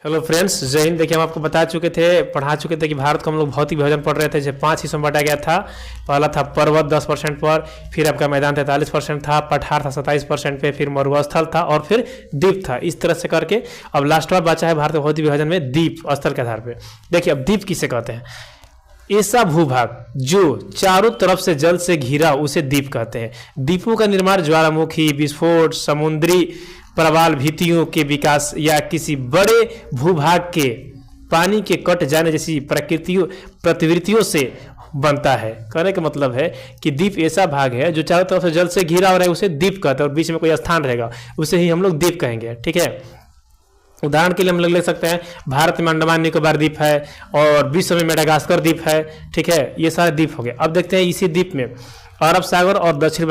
Hello friends, जय हिंद। देखिए, हम आपको पढ़ा चुके थे कि भारत को हम लोग भौतिक विभाजन पढ़ रहे थे, जो 5 हिस्सों में बांटा गया था। पहला था पर्वत 10% पर, फिर आपका मैदान 43% था, पठार था 27% पे, फिर मरुस्थल था और फिर द्वीप था। इस तरह से करके अब लास्ट बार बचा है भारत के भौतिक विभाजन में द्वीप स्थल के आधार पर। देखिए, अब द्वीप किसे कहते हैं? ऐसा भूभाग जो चारों तरफ से जल से घिरा उसे द्वीप कहते हैं। द्वीपों का निर्माण ज्वालामुखी, विस्फोट, समुद्री प्रवाल भित्तियों के विकास या किसी बड़े भूभाग के पानी के कट जाने जैसी प्रवृत्तियों से बनता है। कहने का मतलब है कि द्वीप ऐसा भाग है जो चारों तरफ से जल से घिरा हो रहा है, उसे द्वीप कहते हैं, और बीच में कोई स्थान रहेगा उसे ही हम लोग द्वीप कहेंगे। ठीक है, उदाहरण के लिए हम लोग ले सकते हैं, भारत में अंडमान निकोबार द्वीप है और विश्व में मेडागास्कर द्वीप है। ठीक है, ये सारे द्वीप हो गए। अब देखते हैं इसी द्वीप में अरब सागर और दक्षिण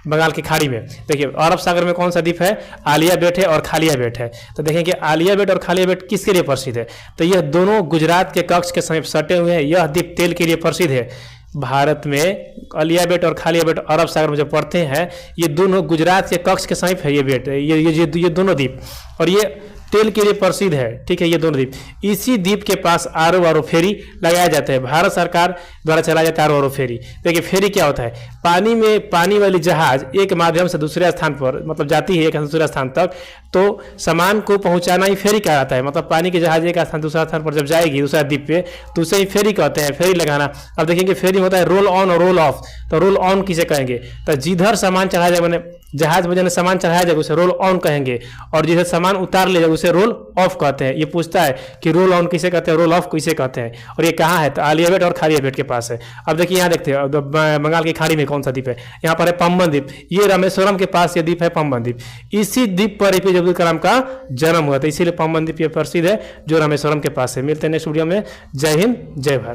बंगाल की खाड़ी में। देखिए, अरब सागर में कौन सा द्वीप है? आलिया बेट है और खालिया बेट है। तो देखें कि आलिया बेट और खालिया बेट किसके लिए प्रसिद्ध है? तो यह दोनों गुजरात के कच्छ के समीप सटे हुए हैं। यह द्वीप तेल के लिए प्रसिद्ध है। भारत में आलिया बेट और खालिया बेट अरब सागर में जो पड़ते हैं, ये दोनों गुजरात के कच्छ के समीप है। ये बेट, ये दोनों द्वीप, और ये तेल के लिए प्रसिद्ध है। ठीक है, ये दोनों द्वीप। इसी द्वीप के पास आरो फेरी लगाया जाता है। भारत सरकार द्वारा चलाया जाता है आरो फेरी। देखिए, फेरी क्या होता है? पानी में पानी वाली जहाज एक माध्यम से दूसरे स्थान पर मतलब जाती है, एक दूसरे स्थान तक, तो सामान को पहुंचाना ही फेरी कहलाता है। मतलब पानी की जहाज एक स्थान दूसरा स्थान पर जब जाएगी दूसरा द्वीप पे, तो उसे ही फेरी कहते हैं, फेरी लगाना। अब देखेंगे, फेरी होता है रोल ऑन और रोल ऑफ। तो रोल ऑन किसे कहेंगे? तो जिधर सामान चढ़ाया जाए, मैंने जहाज में सामान चढ़ाया जाए उसे रोल ऑन कहेंगे, और जिधर सामान उतार ले जाए उसे रोल ऑफ कहते हैं। ये पूछता है कि रोल ऑन किसे कहते हैं, रोल ऑफ किसे कहते हैं, और ये कहाँ है? तो आलिया बेट और खालिया बेट के पास है। अब देखिए, यहाँ देखते हैं बंगाल की खाड़ी में कौन सा द्वीप है। यहाँ पर है पंबन द्वीप। ये रामेश्वरम के पास ये द्वीप है, पंबन द्वीप। इसी द्वीप पर एपीजे अब्दुल कलाम का जन्म हुआ था, इसीलिए पंबन द्वीप प्रसिद्ध है, जो रामेश्वरम के पास है। मिलते हैं नेक्स्ट वीडियो में। जय हिंद, जय भारत।